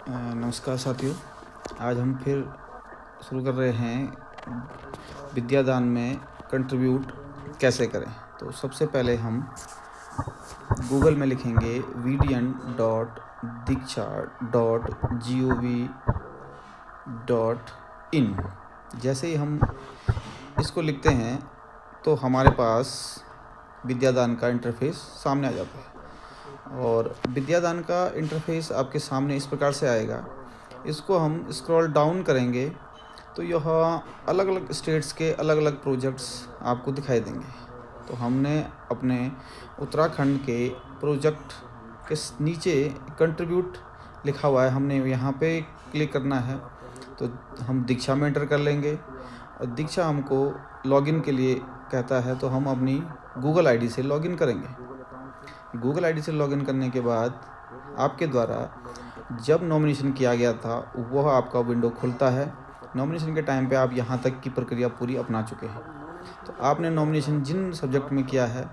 नमस्कार साथियों। आज हम फिर शुरू कर रहे हैं विद्यादान में कंट्रीब्यूट कैसे करें। तो सबसे पहले हम गूगल में लिखेंगे vidyan.diksha.gov.in। जैसे ही हम इसको लिखते हैं तो हमारे पास विद्यादान का इंटरफेस सामने आ जाता है। और विद्यादान का इंटरफेस आपके सामने इस प्रकार से आएगा। इसको हम स्क्रॉल डाउन करेंगे तो यह अलग अलग स्टेट्स के अलग अलग प्रोजेक्ट्स आपको दिखाई देंगे। तो हमने अपने उत्तराखंड के प्रोजेक्ट के नीचे कंट्रीब्यूट लिखा हुआ है, हमने यहाँ पे क्लिक करना है। तो हम दीक्षा में एंटर कर लेंगे और दीक्षा हमको लॉगिन के लिए कहता है, तो हम अपनी गूगल आईडी से लॉगिन करेंगे। गूगल आईडी से लॉगिन करने के बाद आपके द्वारा जब नॉमिनेशन किया गया था वह आपका विंडो खुलता है। नॉमिनेशन के टाइम पे आप यहाँ तक की प्रक्रिया पूरी अपना चुके हैं। तो आपने नॉमिनेशन जिन सब्जेक्ट में किया है,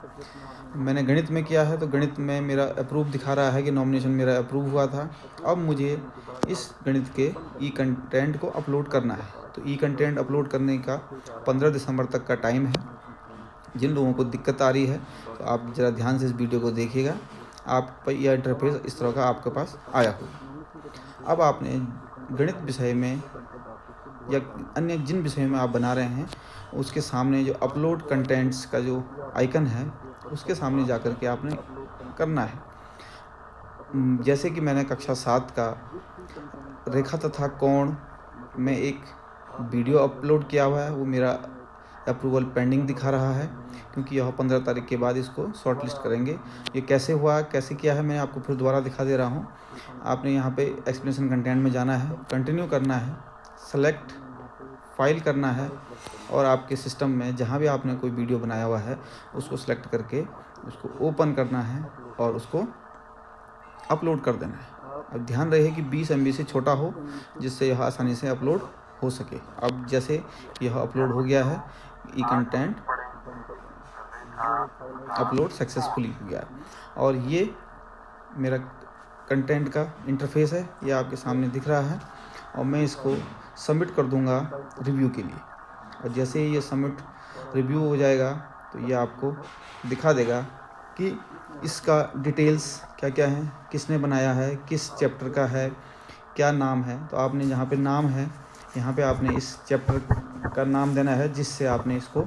मैंने गणित में किया है, तो गणित में मेरा अप्रूव दिखा रहा है कि नॉमिनेशन मेरा अप्रूव हुआ था। अब मुझे इस गणित के ई कंटेंट को अपलोड करना है। तो ई कंटेंट अपलोड करने का 15 दिसंबर तक का टाइम है। जिन लोगों को दिक्कत आ रही है तो आप ज़रा ध्यान से इस वीडियो को देखिएगा। आप पर यह इंटरफेस इस तरह का आपके पास आया होगा। अब आपने गणित विषय में या अन्य जिन विषयों में आप बना रहे हैं उसके सामने जो अपलोड कंटेंट्स का जो आइकन है उसके सामने जाकर के आपने करना है। जैसे कि मैंने कक्षा 7 का रेखा तथा कोण में एक वीडियो अपलोड किया हुआ है, वो मेरा अप्रूवल पेंडिंग दिखा रहा है क्योंकि यह 15 तारीख के बाद इसको शॉर्ट लिस्ट करेंगे। ये कैसे हुआ, कैसे किया है, मैं आपको फिर दोबारा दिखा दे रहा हूँ। आपने यहाँ पे एक्सप्लेनेशन कंटेंट में जाना है, कंटिन्यू करना है, सेलेक्ट फाइल करना है और आपके सिस्टम में जहाँ भी आपने कोई वीडियो बनाया हुआ है उसको सेलेक्ट करके उसको ओपन करना है और उसको अपलोड कर देना है। अब ध्यान रहे कि 20 MB से छोटा हो जिससे यह आसानी से अपलोड हो सके। अब जैसे यह अपलोड हो गया है, ई कंटेंट अपलोड सक्सेसफुली हो गया और ये मेरा कंटेंट का इंटरफेस है, ये आपके सामने दिख रहा है और मैं इसको सबमिट कर दूंगा रिव्यू के लिए। और जैसे ही ये सबमिट रिव्यू हो जाएगा तो ये आपको दिखा देगा कि इसका डिटेल्स क्या क्या है, किसने बनाया है, किस चैप्टर का है, क्या नाम है। तो आपने जहाँ पे नाम है यहाँ पे आपने इस चैप्टर का नाम देना है जिससे आपने इसको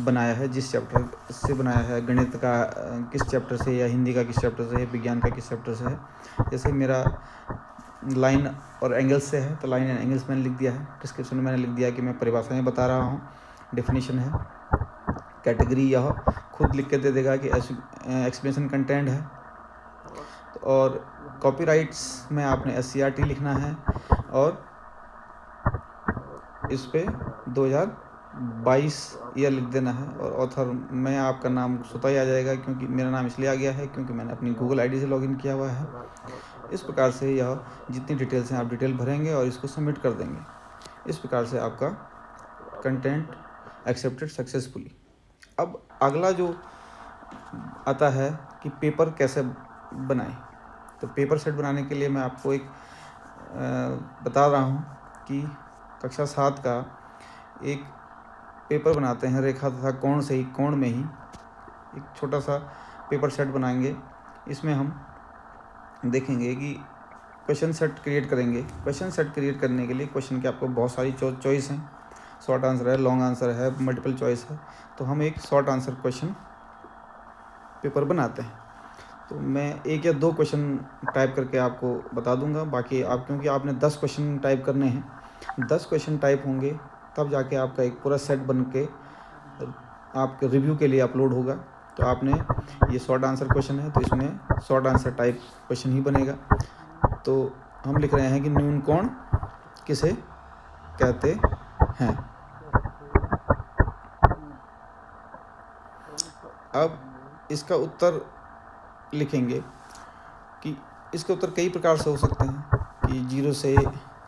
बनाया है, जिस चैप्टर से बनाया है, गणित का किस चैप्टर से, या हिंदी का किस चैप्टर से है, विज्ञान का किस चैप्टर से है। जैसे मेरा लाइन और एंगल्स से है तो लाइन एंड एंगल्स मैंने लिख दिया है। डिस्क्रिप्शन में मैंने लिख दिया कि मैं परिभाषाएं बता रहा हूँ, डेफिनेशन है। कैटेगरी यह खुद लिख के दे देगा कि एक्सप्लेनेशन कंटेंट है। और कॉपीराइट्स में आपने SCRT लिखना है और इस पे 2022 ईयर लिख देना है। और ऑथर में आपका नाम स्वतः ही आ जाएगा क्योंकि मेरा नाम इसलिए आ गया है क्योंकि मैंने अपनी गूगल आईडी से लॉगिन किया हुआ है। इस प्रकार से यह जितनी डिटेल्स हैं आप डिटेल भरेंगे और इसको सबमिट कर देंगे। इस प्रकार से आपका कंटेंट एक्सेप्टेड सक्सेसफुली। अब अगला जो आता है कि पेपर कैसे बनाएं। तो पेपर सेट बनाने के लिए मैं आपको एक बता रहा हूँ कि कक्षा 7 का एक पेपर बनाते हैं रेखा तथा कोण से ही, कोण में ही एक छोटा सा पेपर सेट बनाएंगे। इसमें हम देखेंगे कि क्वेश्चन सेट क्रिएट करेंगे। क्वेश्चन सेट क्रिएट करने के लिए क्वेश्चन के आपको बहुत सारी चॉइस हैं, शॉर्ट आंसर है, लॉन्ग आंसर है, मल्टीपल चॉइस है। तो हम एक शॉर्ट आंसर क्वेश्चन पेपर बनाते हैं। तो मैं 1 या 2 क्वेश्चन टाइप करके आपको बता दूंगा, बाकी आप क्योंकि आपने 10 क्वेश्चन टाइप करने हैं, 10 क्वेश्चन टाइप होंगे तब जाके आपका एक पूरा सेट बन के आपके रिव्यू के लिए अपलोड होगा। तो आपने ये शॉर्ट आंसर क्वेश्चन है तो इसमें शॉर्ट आंसर टाइप क्वेश्चन ही बनेगा। तो हम लिख रहे हैं कि न्यून कोण किसे कहते हैं। अब इसका उत्तर लिखेंगे कि इसके उत्तर कई प्रकार से हो सकते हैं कि 0 से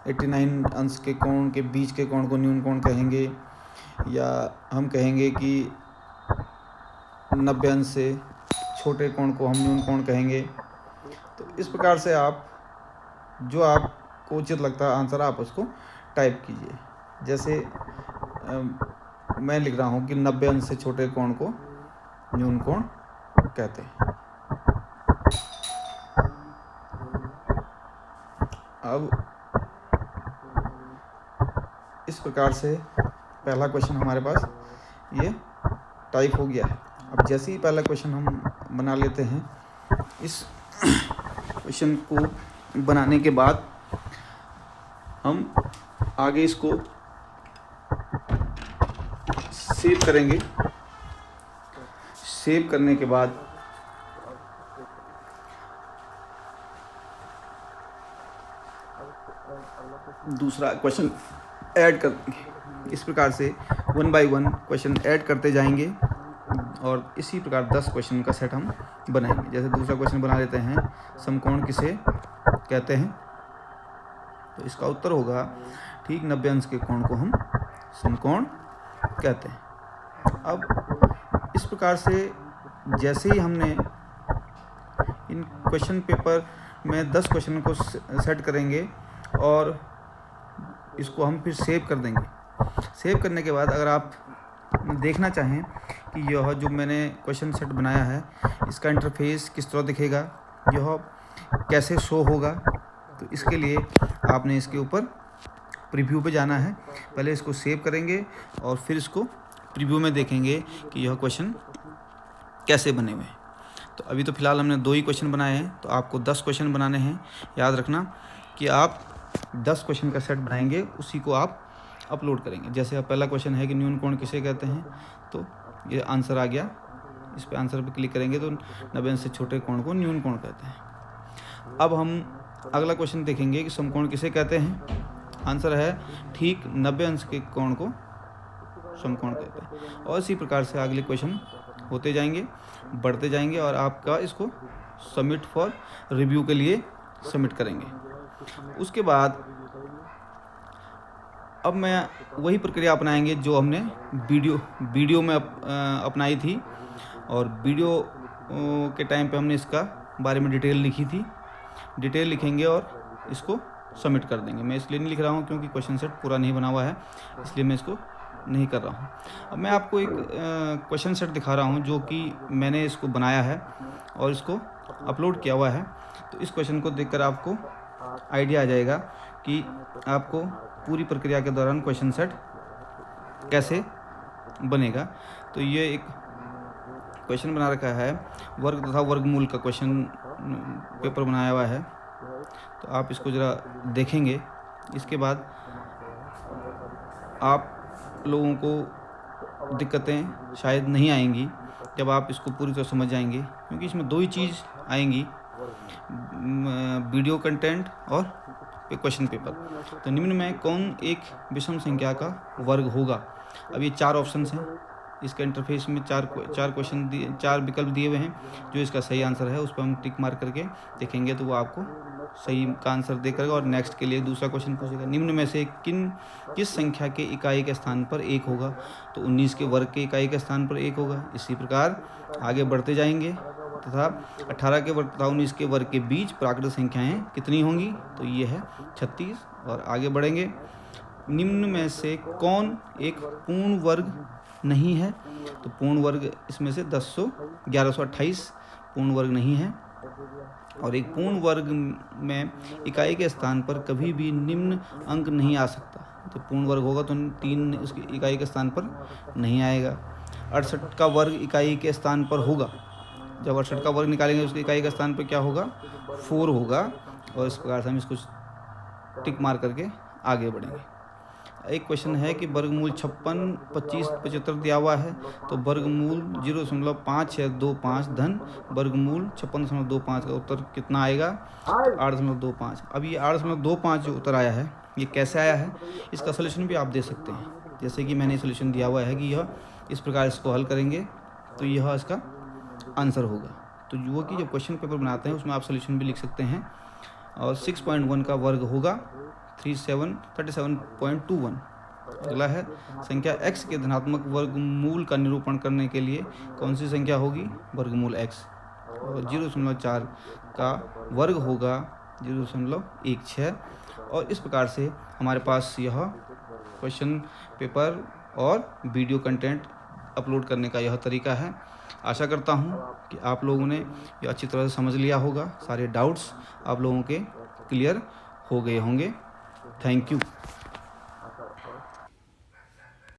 89 अंश के कोण के बीच के कोण को न्यून कोण कहेंगे, या हम कहेंगे कि 90 अंश से छोटे कोण को हम न्यून कोण कहेंगे। तो इस प्रकार से आप जो आपको आपको उचित लगता है आंसर आप उसको टाइप कीजिए। जैसे मैं लिख रहा हूँ कि 90 अंश से छोटे कोण को न्यून कोण कहते हैं। अब इस प्रकार से पहला क्वेश्चन हमारे पास ये टाइप हो गया है। अब जैसे ही पहला क्वेश्चन हम बना लेते हैं, इस क्वेश्चन को बनाने के बाद हम आगे इसको सेव करेंगे। सेव करने के बाद दूसरा क्वेश्चन ऐड करेंगे। इस प्रकार से 1 बाय 1 क्वेश्चन ऐड करते जाएंगे और इसी प्रकार 10 क्वेश्चन का सेट हम बनाएंगे। जैसे दूसरा क्वेश्चन बना लेते हैं, समकोण किसे कहते हैं? तो इसका उत्तर होगा ठीक 90 अंश के कोण को हम समकोण कहते हैं। अब इस प्रकार से जैसे ही हमने इन क्वेश्चन पेपर में 10 क्वेश्चन को सेट करेंगे और इसको हम फिर सेव कर देंगे। सेव करने के बाद अगर आप देखना चाहें कि यह जो मैंने क्वेश्चन सेट बनाया है इसका इंटरफेस किस तरह दिखेगा, यह कैसे शो होगा, तो इसके लिए आपने इसके ऊपर प्रीव्यू पे जाना है। पहले इसको सेव करेंगे और फिर इसको प्रीव्यू में देखेंगे कि यह क्वेश्चन कैसे बने हुए हैं। तो अभी तो फ़िलहाल हमने 2 ही क्वेश्चन बनाए हैं, तो आपको 10 क्वेश्चन बनाने हैं। याद रखना कि आप 10 क्वेश्चन का सेट बनाएंगे, उसी को आप अपलोड करेंगे। जैसे अब पहला क्वेश्चन है कि न्यून कोण किसे कहते हैं, तो ये आंसर आ गया। इस पे आंसर पे क्लिक करेंगे तो 90 अंश से छोटे कोण को न्यून कोण कहते हैं। अब हम अगला क्वेश्चन देखेंगे कि समकोण किसे कहते हैं। आंसर है ठीक 90 अंश के कोण को समकोण कहते हैं। और इसी प्रकार से अगले क्वेश्चन होते जाएंगे, बढ़ते जाएंगे और आपका इसको सबमिट फॉर रिव्यू के लिए सबमिट करेंगे। उसके बाद अब मैं वही प्रक्रिया अपनाएंगे जो हमने वीडियो में अपनाई थी, और वीडियो के टाइम पे हमने इसका बारे में डिटेल लिखी थी। डिटेल लिखेंगे और इसको सबमिट कर देंगे। मैं इसलिए नहीं लिख रहा हूँ क्योंकि क्वेश्चन सेट पूरा नहीं बना हुआ है, इसलिए मैं इसको नहीं कर रहा हूँ। अब मैं आपको एक क्वेश्चन सेट दिखा रहा हूँ जो कि मैंने इसको बनाया है और इसको अपलोड किया हुआ है। तो इस क्वेश्चन को देखकर आपको आइडिया आ जाएगा कि आपको पूरी प्रक्रिया के दौरान क्वेश्चन सेट कैसे बनेगा। तो ये एक क्वेश्चन बना रखा है, वर्ग तथा वर्गमूल का क्वेश्चन पेपर बनाया हुआ है। तो आप इसको ज़रा देखेंगे। इसके बाद आप लोगों को दिक्कतें शायद नहीं आएंगी जब आप इसको पूरी तरह समझ जाएंगे, क्योंकि इसमें 2 ही चीज़ आएंगी, वीडियो कंटेंट और क्वेश्चन पेपर। तो निम्न में कौन एक विषम संख्या का वर्ग होगा? अब ये 4 ऑप्शंस हैं। इसका इंटरफेस में 4 विकल्प दिए हुए हैं। जो इसका सही आंसर है उस पर हम टिक मार्क करके देखेंगे तो वो आपको सही का आंसर दे करेगा और नेक्स्ट के लिए दूसरा क्वेश्चन पूछेगा। निम्न में से किस संख्या के इकाई के स्थान पर 1 होगा? तो 19 के वर्ग के इकाई के स्थान पर 1 होगा। इसी प्रकार आगे बढ़ते जाएंगे तथा 18 के वर्ग तथा 19 के वर्ग के बीच प्राकृत संख्याएं कितनी होंगी? तो ये है 36। और आगे बढ़ेंगे, निम्न में से कौन एक पूर्ण वर्ग नहीं है? तो पूर्ण वर्ग इसमें से 1128 पूर्ण वर्ग नहीं है। और एक पूर्ण वर्ग में इकाई के स्थान पर कभी भी निम्न अंक नहीं आ सकता। तो पूर्ण वर्ग होगा तो 3 उसकी इकाई के स्थान पर नहीं आएगा। 68 का वर्ग इकाई के स्थान पर होगा। जब 68 का वर्ग निकालेंगे उसकी इकाई का स्थान पर क्या होगा? 4 होगा। और इस प्रकार से हम इसको टिक मार करके आगे बढ़ेंगे। एक क्वेश्चन है कि वर्गमूल 56, 25, 75 दिया हुआ है। तो वर्गमूल 0.5625 धन वर्गमूल 56.25 का उत्तर कितना आएगा? 8.25। अब ये 8.25 जो उत्तर आया है ये कैसे आया है, इसका सलूशन भी आप दे सकते हैं। जैसे कि मैंने सलूशन दिया हुआ है कि यह इस प्रकार इसको हल करेंगे तो यह इसका आंसर होगा। तो वो कि जब क्वेश्चन पेपर बनाते हैं उसमें आप सलूशन भी लिख सकते हैं। और 6.1 का वर्ग होगा 37.21। अगला है संख्या x के धनात्मक वर्गमूल का निरूपण करने के लिए कौन सी संख्या होगी? वर्गमूल x। और 0.4 का वर्ग होगा 0.16। और इस प्रकार से हमारे पास यह क्वेश्चन पेपर और वीडियो कंटेंट अपलोड करने का यह तरीका है। आशा करता हूँ कि आप लोगों ने यह अच्छी तरह से समझ लिया होगा, सारे डाउट्स आप लोगों के क्लियर हो गए होंगे। Thank you.